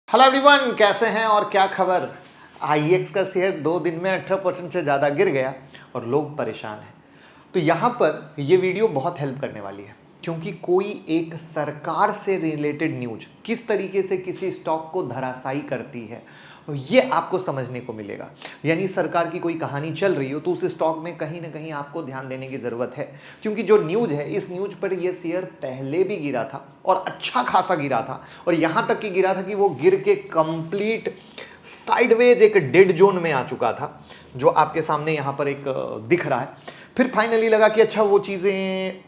Hello everyone, कैसे हैं और क्या खबर। आईएक्स का शेयर 2 दिन में 18% से ज़्यादा गिर गया और लोग परेशान हैं। तो यहाँ पर ये वीडियो बहुत हेल्प करने वाली है, क्योंकि कोई एक सरकार से रिलेटेड न्यूज किस तरीके से किसी स्टॉक को धराशायी करती है ये आपको समझने को मिलेगा। यानी सरकार की कोई कहानी चल रही हो तो उस स्टॉक में कहीं ना कहीं आपको ध्यान देने की ज़रूरत है, क्योंकि जो न्यूज है इस न्यूज पर ये शेयर पहले भी गिरा था और अच्छा खासा गिरा था, और यहाँ तक कि गिरा था कि वो गिर के कंप्लीट साइडवेज एक डेड जोन में आ चुका था, जो आपके सामने यहाँ पर एक दिख रहा है। फिर फाइनली लगा कि अच्छा वो चीज़ें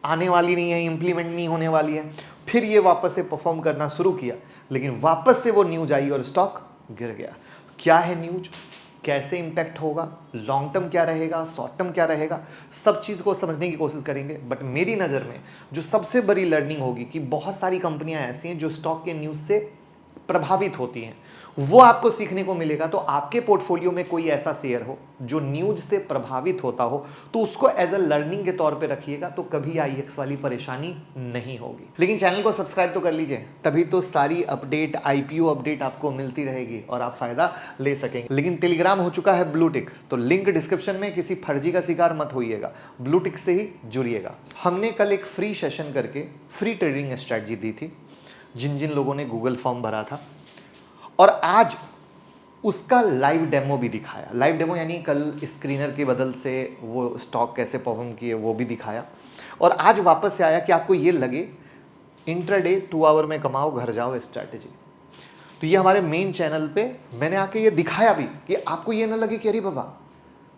आने वाली नहीं है, इंप्लीमेंट नहीं होने वाली है। फिर ये वापस से परफॉर्म करना शुरू किया, लेकिन वापस से वो न्यूज आई और स्टॉक गिर गया। क्या है न्यूज, कैसे इंपैक्ट होगा, लॉन्ग टर्म क्या रहेगा, शॉर्ट टर्म क्या रहेगा, सब चीज़ को समझने की कोशिश करेंगे। बट मेरी नज़र में जो सबसे बड़ी लर्निंग होगी कि बहुत सारी कंपनियां ऐसी हैं जो स्टॉक के न्यूज़ से प्रभावित होती हैं, वो आपको सीखने को मिलेगा। तो आपके पोर्टफोलियो में कोई ऐसा शेयर हो जो न्यूज से प्रभावित होता हो तो उसको एज अ लर्निंग के तौर पे रखिएगा, तो कभी आईएक्स वाली परेशानी नहीं होगी। लेकिन चैनल को सब्सक्राइब तो कर लीजिए, तभी तो सारी अपडेट, आईपीओ अपडेट आपको मिलती रहेगी और आप फायदा ले सकेंगे। लेकिन टेलीग्राम हो चुका है ब्लू टिक, तो लिंक डिस्क्रिप्शन में, किसी फर्जी का शिकार मत होइएगा, ब्लू टिक से ही जुड़िएगा। हमने कल एक फ्री सेशन करके फ्री ट्रेडिंग स्ट्रैटेजी दी थी जिन जिन लोगों ने गूगल फॉर्म भरा था, और आज उसका लाइव डेमो भी दिखाया। लाइव डेमो यानी कल स्क्रीनर के बदल से वो स्टॉक कैसे परफॉर्म किए वो भी दिखाया, और आज वापस से आया कि आपको ये लगे इंट्राडे 2 आवर में कमाओ घर जाओ स्ट्रैटेजी। तो ये हमारे मेन चैनल पे मैंने आके ये दिखाया भी कि आपको ये ना लगे कि अरे बाबा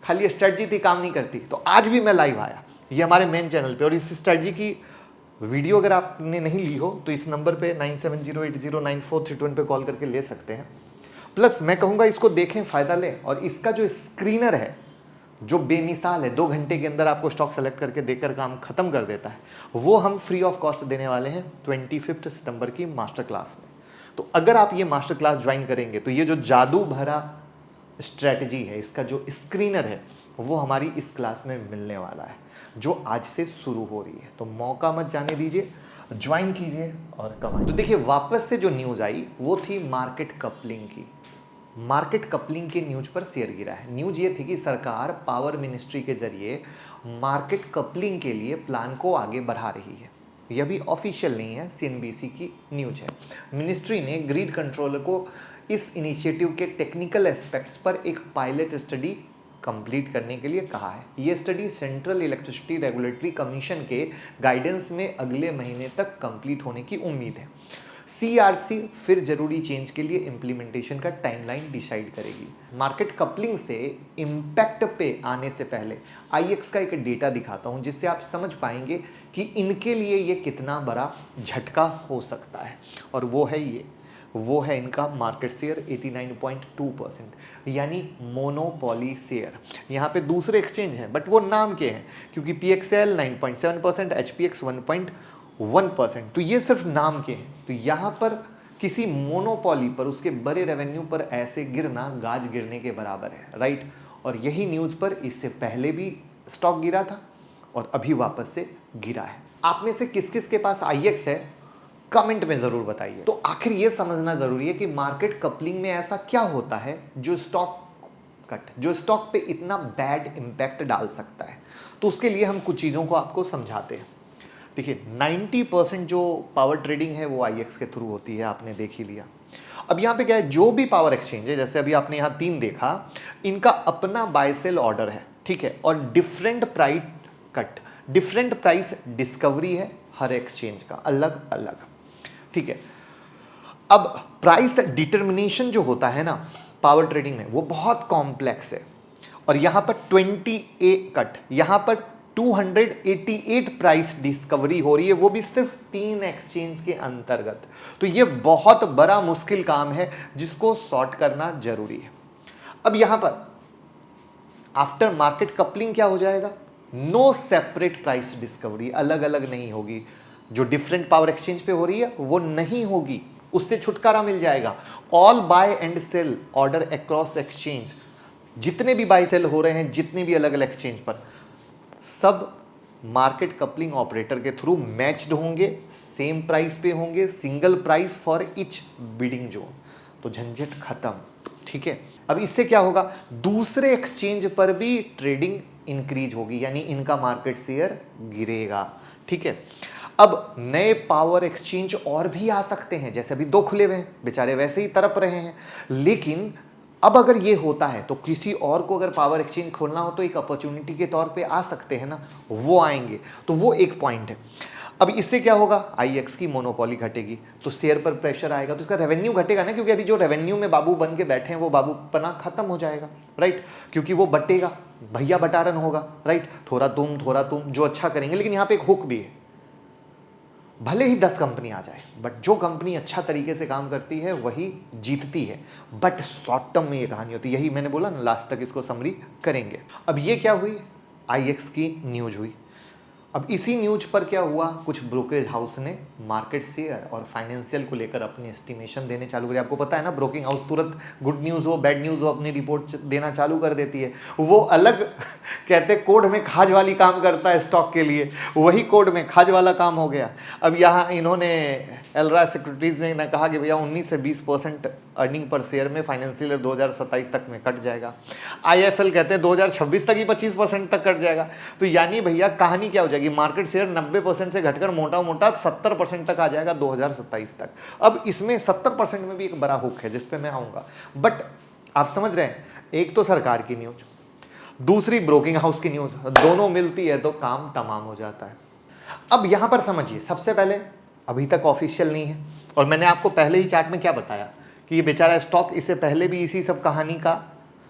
खाली स्ट्रैटेजी थी काम नहीं करती। तो आज भी मैं लाइव आया ये हमारे मेन चैनल पे, और इस स्ट्रैटेजी की वीडियो अगर आपने नहीं ली हो तो इस नंबर पे 9708094321 पे कॉल करके ले सकते हैं। प्लस मैं कहूँगा इसको देखें, फ़ायदा लें, और इसका जो स्क्रीनर है जो बेमिसाल है, 2 घंटे के अंदर आपको स्टॉक सेलेक्ट करके देकर काम खत्म कर देता है, वो हम फ्री ऑफ कॉस्ट देने वाले हैं 25 सितंबर की मास्टर क्लास में। तो अगर आप ये मास्टर क्लास ज्वाइन करेंगे तो ये जो जादू भरा स्ट्रैटेजी है, इसका जो स्क्रीनर है, वो हमारी इस क्लास में मिलने वाला है जो आज से शुरू हो रही है। तो मौका मत जाने दीजिए, ज्वाइन कीजिए और कमाइए। तो देखिए वापस से जो न्यूज़ आई वो थी मार्केट कपलिंग की। मार्केट कपलिंग के न्यूज पर शेयर गिरा है। न्यूज ये थी कि सरकार पावर मिनिस्ट्री के जरिए मार्केट कपलिंग के लिए प्लान को आगे बढ़ा रही है। यह भी ऑफिशियल नहीं है, सीएनबीसी की न्यूज है। मिनिस्ट्री ने ग्रिड कंट्रोलर को इस इनिशिएटिव के टेक्निकल एस्पेक्ट्स पर एक पायलट स्टडी कंप्लीट करने के लिए कहा है। ये study central electricity regulatory commission के गाइडेंस में अगले महीने तक कंप्लीट होने की उम्मीद है। सीआरसी फिर जरूरी चेंज के लिए इम्प्लीमेंटेशन का टाइमलाइन डिसाइड करेगी। मार्केट कपलिंग से इम्पैक्ट पे आने से पहले आईएक्स का एक डेटा दिखाता हूं जिससे आप समझ पाएंगे कि इनके लिए ये कितना बड़ा झटका हो सकता है, और वो है इनका मार्केट शेयर 89.2%, यानी मोनोपोली शेयर। यहाँ पे दूसरे एक्सचेंज हैं बट वो नाम के हैं, क्योंकि पीएक्सएल 9.7%, एचपीएक्स 1.1%, तो ये सिर्फ नाम के हैं। तो यहाँ पर किसी मोनोपोली पर, उसके बड़े रेवेन्यू पर ऐसे गिरना गाज गिरने के बराबर है, राइट। और यही न्यूज़ पर इससे पहले भी स्टॉक गिरा था और अभी वापस से गिरा है। आप में से किस किस के पास आईएक्स है कमेंट में ज़रूर बताइए। तो आखिर ये समझना ज़रूरी है कि मार्केट कपलिंग में ऐसा क्या होता है जो स्टॉक पे इतना बैड इम्पैक्ट डाल सकता है। तो उसके लिए हम कुछ चीज़ों को आपको समझाते हैं। देखिए 90% जो पावर ट्रेडिंग है वो आईएक्स के थ्रू होती है, आपने देख ही लिया। अब यहाँ पे क्या है, जो भी पावर एक्सचेंज है, जैसे अभी आपने यहाँ 3 देखा, इनका अपना बाय सेल ऑर्डर है, ठीक है, और डिफरेंट प्राइस डिस्कवरी है हर एक्सचेंज का अलग अलग, ठीक है। अब प्राइस डिटर्मिनेशन जो होता है ना पावर ट्रेडिंग में, वो बहुत कॉम्प्लेक्स है, और यहाँ पर 288 प्राइस डिस्कवरी हो रही है, वो भी सिर्फ 3 एक्सचेंज के अंतर्गत। तो ये बहुत बड़ा मुश्किल काम है जिसको सॉर्ट करना जरूरी है। अब यहाँ पर आफ्टर मार्केट कपलिंग क्या हो जाएगा, नो सेपरेट प्राइस डिस्कवरी, अलग अलग नहीं होगी। जो डिफरेंट पावर एक्सचेंज पे हो रही है वो नहीं होगी, उससे छुटकारा मिल जाएगा। All buy and sell order across exchange, जितने भी बाय सेल हो रहे हैं जितने भी अलग अलग एक्सचेंज पर, सब मार्केट कपलिंग ऑपरेटर के थ्रू मैच्ड होंगे, सेम प्राइस पे होंगे, single price for each bidding zone, तो झंझट खत्म। ठीक है, अब इससे क्या होगा, दूसरे एक्सचेंज पर भी ट्रेडिंग इंक्रीज होगी, यानी इनका मार्केट शेयर गिरेगा। ठीक है, अब नए पावर एक्सचेंज और भी आ सकते हैं, जैसे अभी 2 खुले हुए हैं, बेचारे वैसे ही तड़प रहे हैं, लेकिन अब अगर ये होता है तो किसी और को अगर पावर एक्सचेंज खोलना हो तो एक अपॉर्चुनिटी के तौर पे आ सकते हैं ना, वो आएंगे, तो वो एक पॉइंट है। अब इससे क्या होगा, आईएक्स की मोनोपोली घटेगी, तो शेयर पर प्रेशर आएगा, तो इसका रेवेन्यू घटेगा ना, क्योंकि अभी जो रेवेन्यू में बाबू बन के बैठे हैं वो बाबूपना खत्म हो जाएगा, राइट, क्योंकि वो बटेगा, भैया बटारन होगा, राइट, थोड़ा तुम जो अच्छा करेंगे। लेकिन यहाँ पे एक हुक भी है, भले ही 10 कंपनी आ जाए, बट जो कंपनी अच्छा तरीके से काम करती है वही जीतती है, बट शॉर्ट टर्म में ये कहानी होती है, यही मैंने बोला ना, लास्ट तक इसको समरी करेंगे। अब ये क्या हुई, आईएक्स की न्यूज हुई। अब इसी न्यूज पर क्या हुआ, कुछ ब्रोकरेज हाउस ने मार्केट शेयर और फाइनेंशियल को लेकर अपनी एस्टिमेशन देने चालू करी। आपको पता है ना, ब्रोकिंग हाउस तुरंत गुड न्यूज़ हो बैड न्यूज़ हो अपनी रिपोर्ट देना चालू कर देती है। वो अलग कहते कोड में खाज वाली काम करता है स्टॉक के लिए, वही कोड में खाज वाला काम हो गया। अब यहाँ इन्होंने एलरा सिक्योरिटीज़ में ना कहा कि भैया 19 से 20% अर्निंग पर शेयर में फाइनेंशियल ईयर 2027 तक में कट जाएगा। आईएसएल कहते हैं 2026 तक ही 25% तक कट जाएगा। तो यानी भैया कहानी क्या हो जाएगी, मार्केट शेयर 90% से घटकर मोटा मोटा 70% तक आ जाएगा 2027 तक। अब इसमें 70% में भी एक बड़ा हुक है जिस पे मैं आऊँगा, बट आप समझ रहे हैं, एक तो सरकार की न्यूज, दूसरी ब्रोकिंग हाउस की न्यूज, दोनों मिलती है तो काम तमाम हो जाता है। अब यहां पर समझिए, सबसे पहले अभी तक ऑफिशियल नहीं है, और मैंने आपको पहले ही चार्ट में क्या बताया कि ये बेचारा स्टॉक इससे पहले भी इसी सब कहानी का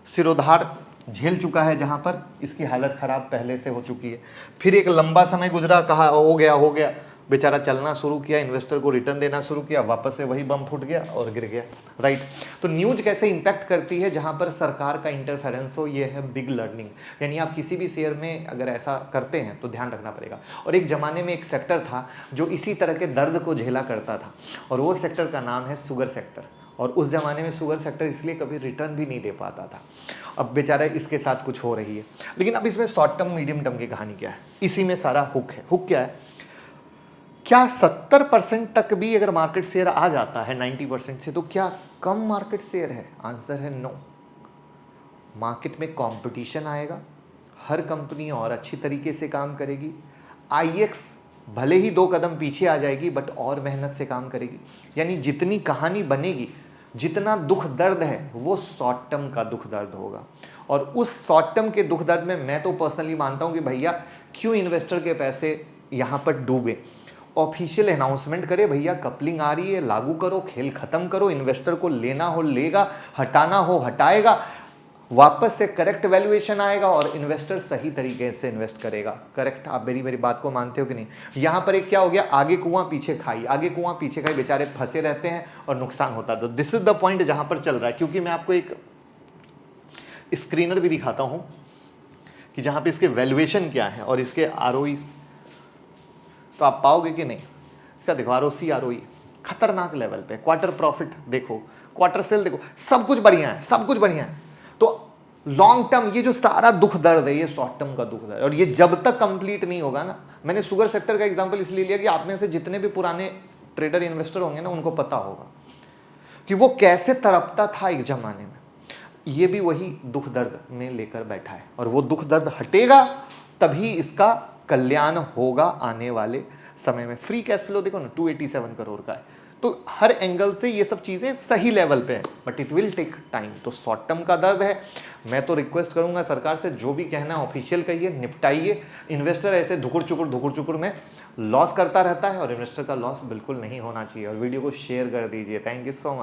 सिरोधार झेल चुका है, जहां पर इसकी हालत खराब पहले से हो चुकी है। फिर एक लंबा समय गुजरा, कहा हो गया, बेचारा चलना शुरू किया, इन्वेस्टर को रिटर्न देना शुरू किया, वापस से वही बम फूट गया और गिर गया, राइट। तो न्यूज कैसे इंपैक्ट करती है, जहां पर सरकार का इंटरफेरेंस हो, ये है बिग लर्निंग। यानी आप किसी भी शेयर में अगर ऐसा करते हैं तो ध्यान रखना पड़ेगा। और एक जमाने में एक सेक्टर था जो इसी तरह के दर्द को झेला करता था, और वो सेक्टर का नाम है शुगर सेक्टर। और उस जमाने में शुगर सेक्टर इसलिए कभी रिटर्न भी नहीं दे पाता था। अब बेचारा इसके साथ कुछ हो रही है। लेकिन अब इसमें शॉर्ट टर्म मीडियम टर्म की कहानी क्या है, इसी में सारा हुक है। हुक क्या है, क्या 70% तक भी अगर मार्केट शेयर आ जाता है 90% से, तो क्या कम मार्केट शेयर है? आंसर है नो। मार्केट में कंपटीशन आएगा, हर कंपनी और अच्छी तरीके से काम करेगी। आईएक्स भले ही 2 कदम पीछे आ जाएगी, बट और मेहनत से काम करेगी। यानी जितनी कहानी बनेगी, जितना दुख दर्द है, वो शॉर्ट टर्म का दुख दर्द होगा। और उस शॉर्ट टर्म के दुख दर्द में मैं तो पर्सनली मानता हूं कि भैया क्यों इन्वेस्टर के पैसे यहां पर डूबे। ऑफिशियल अनाउंसमेंट करे, भैया कपलिंग आ रही है, लागू करो, खेल खत्म करो, इन्वेस्टर को लेना हो लेगा, हटाना हो हटाएगा, वापस से करेक्ट वैल्यूएशन आएगा और इन्वेस्टर सही तरीके से इन्वेस्ट करेगा। करेक्ट, आप मेरी बात को मानते हो कि नहीं? यहां पर एक क्या हो गया, आगे कुआं पीछे खाई, आगे कुआं पीछे खाई, बेचारे फंसे रहते हैं और नुकसान होता है। तो दिस इज द पॉइंट जहां पर चल रहा है। क्योंकि मैं आपको एक स्क्रीनर भी दिखाता हूं कि जहां पे इसके वैल्यूएशन क्या है और इसके आरओई, तो आप पाओगे कि नहीं। इसका देखो आरओसी आरओई खतरनाक लेवल पे, क्वार्टर प्रॉफिट देखो, क्वार्टर सेल देखो, सब कुछ बढ़िया है, सब कुछ बढ़िया है। तो लॉन्ग टर्म ये जो सारा दुख दर्द है, ये शॉर्ट टर्म का दुख दर्द है, और ये जब तक कंप्लीट नहीं होगा ना। मैंने शुगर सेक्टर का एग्जांपल इसलिए लिया कि आप में से जितने भी पुराने ट्रेडर इन्वेस्टर होंगे ना, उनको पता होगा कि वो कैसे तड़पता था एक जमाने में। ये भी वही दुख दर्द में लेकर बैठा है, और वो दुख दर्द हटेगा तभी इसका कल्याण होगा आने वाले समय में। फ्री कैश फ्लो देखो ना, 287 करोड़ का है। तो हर एंगल से ये सब चीजें सही लेवल पे है, but it will take time. तो शॉर्ट टर्म का दर्द है। मैं तो रिक्वेस्ट करूंगा सरकार से, जो भी कहना ऑफिशियल कहिए, निपटाइए। इन्वेस्टर ऐसे धुकुर चुकुर में लॉस करता रहता है, और इन्वेस्टर का लॉस बिल्कुल नहीं होना चाहिए। और वीडियो को शेयर कर दीजिए। Thank you so much.